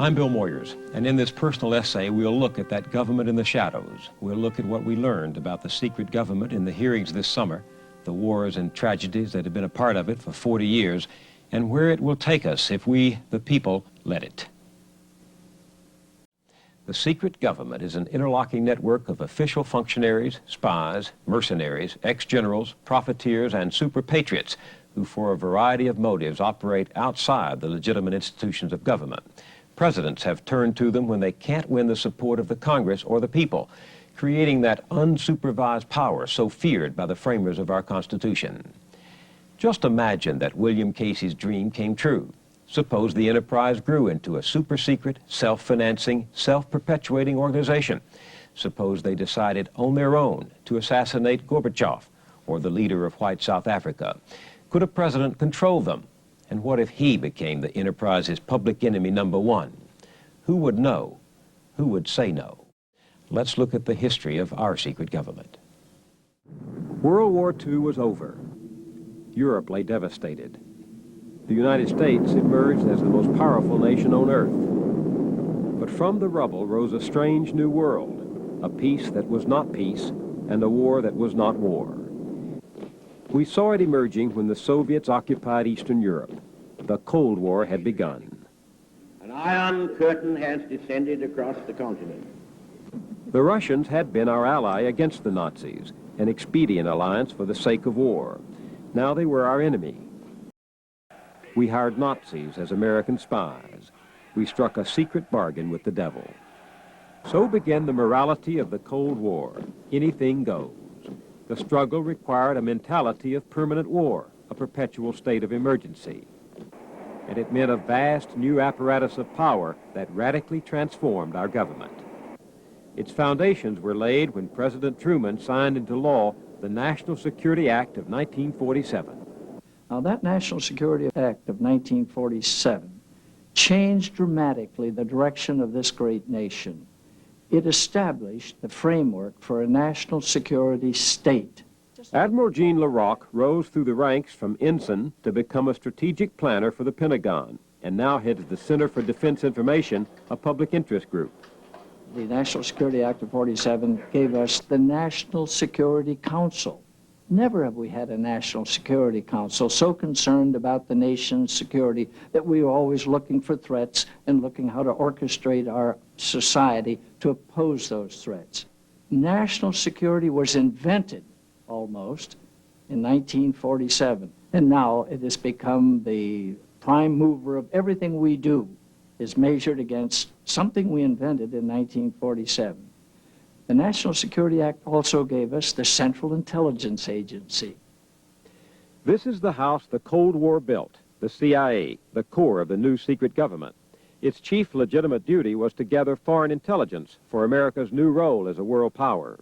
I'm Bill Moyers, and in this personal essay, we'll look at that government in the shadows. We'll look at what we learned about the secret government in the hearings this summer, the wars and tragedies that have been a part of it for 40 years, and where it will take us if we, the people, let it. The secret government is an interlocking network of official functionaries, spies, mercenaries, ex-generals, profiteers, and super patriots who, for a variety of motives, operate outside the legitimate institutions of government. Presidents have turned to them when they can't win the support of the Congress or the people, creating that unsupervised power so feared by the framers of our Constitution. Just imagine that William Casey's dream came true. Suppose the enterprise grew into a super-secret, self-financing, self-perpetuating organization. Suppose they decided on their own to assassinate Gorbachev or the leader of white South Africa. Could a president control them? And what if he became the enterprise's public enemy number one? Who would know? Who would say no? Let's look at the history of our secret government. World War II was over. Europe lay devastated. The United States emerged as the most powerful nation on earth. But from the rubble rose a strange new world, a peace that was not peace, and a war that was not war. We saw it emerging when the Soviets occupied Eastern Europe. The Cold War had begun. An iron curtain has descended across the continent. The Russians had been our ally against the Nazis, an expedient alliance for the sake of war. Now they were our enemy. We hired Nazis as American spies. We struck a secret bargain with the devil. So began the morality of the Cold War. Anything goes. The struggle required a mentality of permanent war, a perpetual state of emergency. And it meant a vast new apparatus of power that radically transformed our government. Its foundations were laid when President Truman signed into law the National Security Act of 1947. Now, that National Security Act of 1947 changed dramatically the direction of this great nation. It established the framework for a national security state. Admiral Jean LaRocque rose through the ranks from ensign to become a strategic planner for the Pentagon, and now heads the Center for Defense Information, a public interest group. The National Security Act of 47 gave us the National Security Council. Never have we had a National Security Council so concerned about the nation's security that we were always looking for threats and looking how to orchestrate our society to oppose those threats. National security was invented almost in 1947, and now it has become the prime mover of everything we do is measured against something we invented in 1947. The National Security Act also gave us the Central Intelligence Agency. This is the house the Cold War built, the CIA, the core of the new secret government. Its chief legitimate duty was to gather foreign intelligence for America's new role as a world power.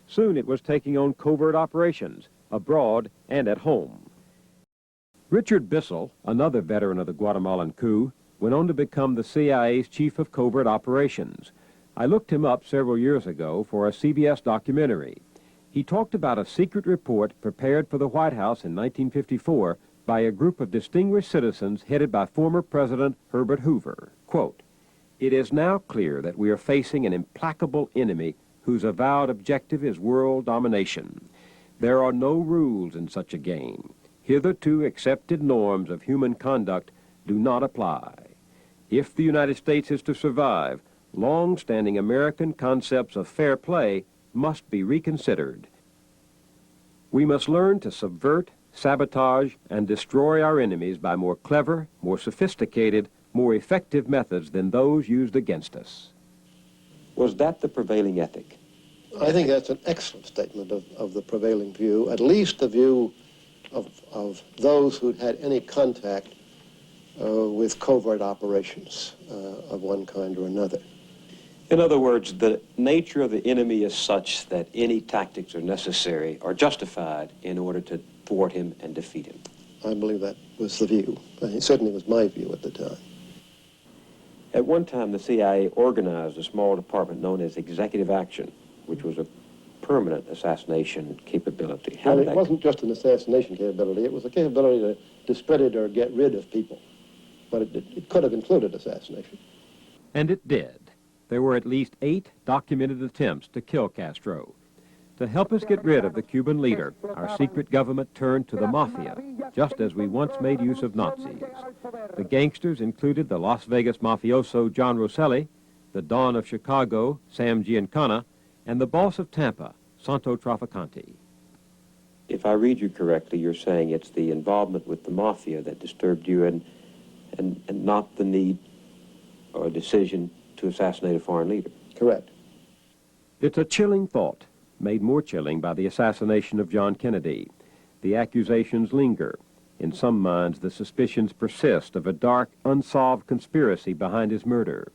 Soon it was taking on covert operations, abroad and at home. Richard Bissell, another veteran of the Guatemalan coup, went on to become the CIA's chief of covert operations. I looked him up several years ago for a CBS documentary. He talked about a secret report prepared for the White House in 1954 by a group of distinguished citizens headed by former President Herbert Hoover. Quote, "It is now clear that we are facing an implacable enemy whose avowed objective is world domination. There are no rules in such a game. Hitherto accepted norms of human conduct do not apply. If the United States is to survive, long-standing American concepts of fair play must be reconsidered. We must learn to subvert, sabotage, and destroy our enemies by more clever, more sophisticated, more effective methods than those used against us." Was that the prevailing ethic? I think that's an excellent statement of the prevailing view, at least the view of those who'd had any contact with covert operations of one kind or another. In other words, the nature of the enemy is such that any tactics are necessary or justified in order to thwart him and defeat him. I believe that was the view. It certainly was my view at the time. At one time, the CIA organized a small department known as Executive Action, which was a permanent assassination capability. Well, it wasn't just an assassination capability. It was a capability to discredit or get rid of people. But it could have included assassination. And it did. There were at least 8 documented attempts to kill Castro. To help us get rid of the Cuban leader, our secret government turned to the mafia, just as we once made use of Nazis. The gangsters included the Las Vegas mafioso John Rosselli, the Don of Chicago, Sam Giancana, and the boss of Tampa, Santo Trafficante. If I read you correctly, you're saying it's the involvement with the mafia that disturbed you and not the need or decision to assassinate a foreign leader. Correct. It's a chilling thought, made more chilling by the assassination of John Kennedy. The accusations linger. In some minds, the suspicions persist of a dark, unsolved conspiracy behind his murder.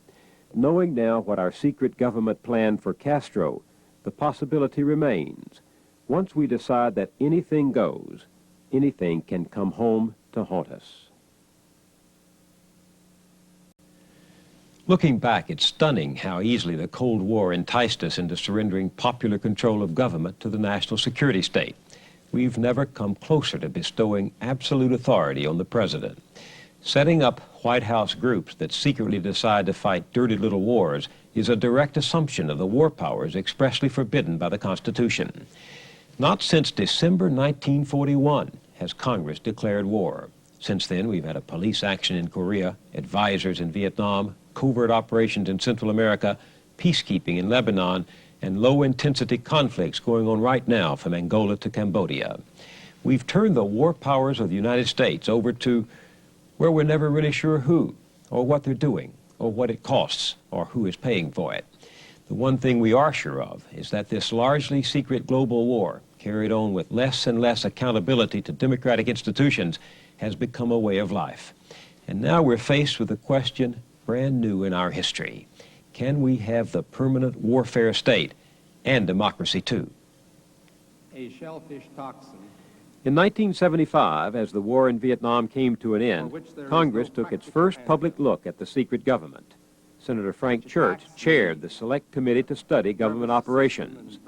Knowing now what our secret government planned for Castro, the possibility remains. Once we decide that anything goes, anything can come home to haunt us. Looking back, it's stunning how easily the Cold War enticed us into surrendering popular control of government to the national security state. We've never come closer to bestowing absolute authority on the president. Setting up White House groups that secretly decide to fight dirty little wars is a direct assumption of the war powers expressly forbidden by the Constitution. Not since December 1941 has Congress declared war. Since then, we've had a police action in Korea, advisors in Vietnam, covert operations in Central America, peacekeeping in Lebanon, and low-intensity conflicts going on right now from Angola to Cambodia. We've turned the war powers of the United States over to where we're never really sure who, or what they're doing, or what it costs, or who is paying for it. The one thing we are sure of is that this largely secret global war, carried on with less and less accountability to democratic institutions, has become a way of life. And now we're faced with a question brand new in our history. Can we have the permanent warfare state and democracy too? A shellfish toxin. In 1975, as the war in Vietnam came to an end, Congress took its first public look at the secret government. Senator Frank Church chaired the Select Committee to study government operations.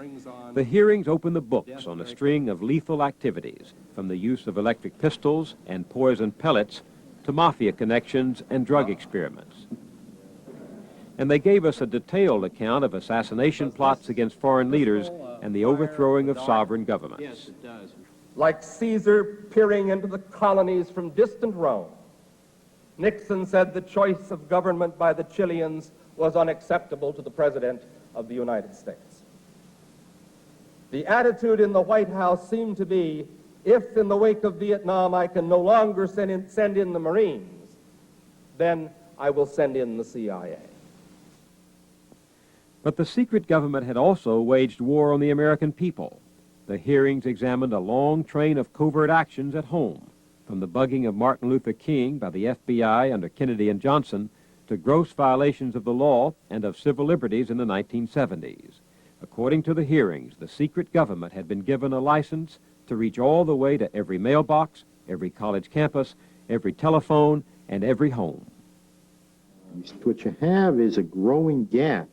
The hearings opened the books on a string of lethal activities, from the use of electric pistols and poison pellets to mafia connections and drug experiments. And they gave us a detailed account of assassination plots against foreign leaders and the overthrowing of sovereign governments. Yes, it does. Like Caesar peering into the colonies from distant Rome, Nixon said the choice of government by the Chileans was unacceptable to the President of the United States. The attitude in the White House seemed to be, if in the wake of Vietnam I can no longer send in the Marines, then I will send in the CIA. But the secret government had also waged war on the American people. The hearings examined a long train of covert actions at home, from the bugging of Martin Luther King by the FBI under Kennedy and Johnson to gross violations of the law and of civil liberties in the 1970s. According to the hearings, the secret government had been given a license to reach all the way to every mailbox, every college campus, every telephone, and every home. What you have is a growing gap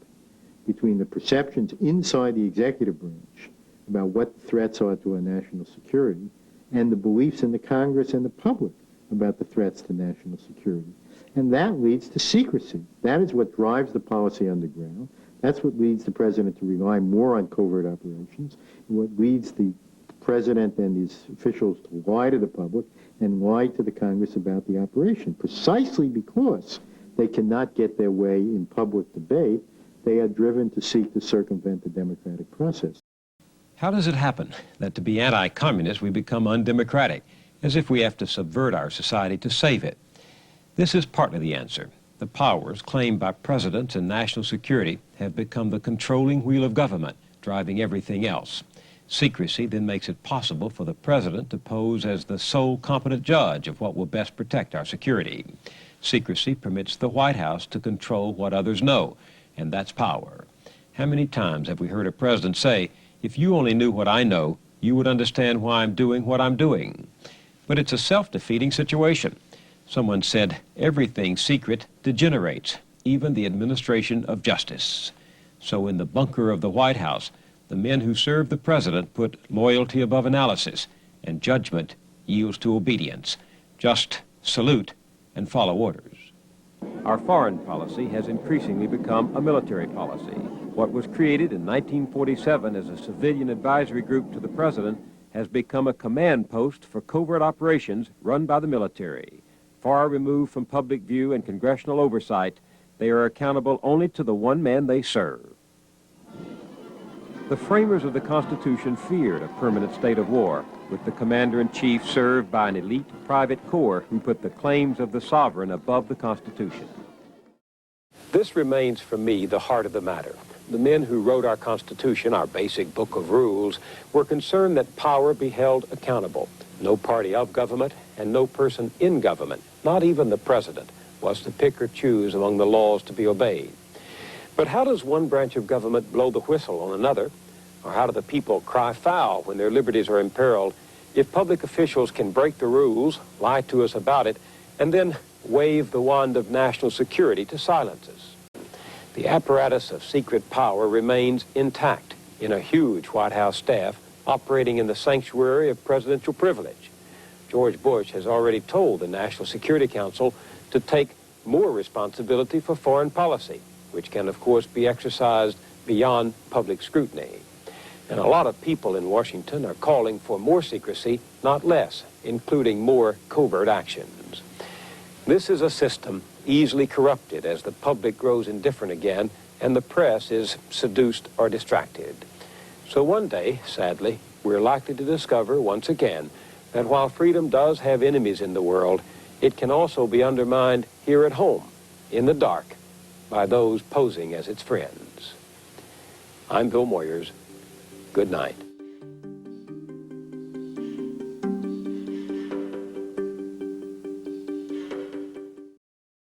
between the perceptions inside the executive branch about what the threats are to our national security and the beliefs in the Congress and the public about the threats to national security. And that leads to secrecy. That is what drives the policy underground. That's what leads the president to rely more on covert operations, and what leads the president and his officials to lie to the public and lie to the Congress about the operation. Precisely because they cannot get their way in public debate, they are driven to seek to circumvent the democratic process. How does it happen that to be anti-communist we become undemocratic, as if we have to subvert our society to save it? This is partly the answer. The powers claimed by presidents and national security have become the controlling wheel of government, driving everything else. Secrecy then makes it possible for the president to pose as the sole competent judge of what will best protect our security. Secrecy permits the White House to control what others know, and that's power. How many times have we heard a president say, "If you only knew what I know, you would understand why I'm doing what I'm doing"? But it's a self-defeating situation. Someone said, everything secret degenerates, even the administration of justice. So in the bunker of the White House, the men who serve the president put loyalty above analysis, and judgment yields to obedience. Just salute and follow orders. Our foreign policy has increasingly become a military policy. What was created in 1947 as a civilian advisory group to the president has become a command post for covert operations run by the military. Far removed from public view and congressional oversight, they are accountable only to the one man they serve. The framers of the Constitution feared a permanent state of war, with the commander-in-chief served by an elite private corps who put the claims of the sovereign above the Constitution. This remains for me the heart of the matter. The men who wrote our Constitution, our basic book of rules, were concerned that power be held accountable. No party of government and no person in government, not even the president, was to pick or choose among the laws to be obeyed. But how does one branch of government blow the whistle on another? Or how do the people cry foul when their liberties are imperiled if public officials can break the rules, lie to us about it, and then wave the wand of national security to silence us? The apparatus of secret power remains intact in a huge White House staff operating in the sanctuary of presidential privilege. George Bush has already told the National Security Council to take more responsibility for foreign policy, which can, of course, be exercised beyond public scrutiny. And a lot of people in Washington are calling for more secrecy, not less, including more covert actions. This is a system easily corrupted as the public grows indifferent again and the press is seduced or distracted. So one day, sadly, we're likely to discover once again that while freedom does have enemies in the world, it can also be undermined here at home, in the dark, by those posing as its friends. I'm Bill Moyers. Good night.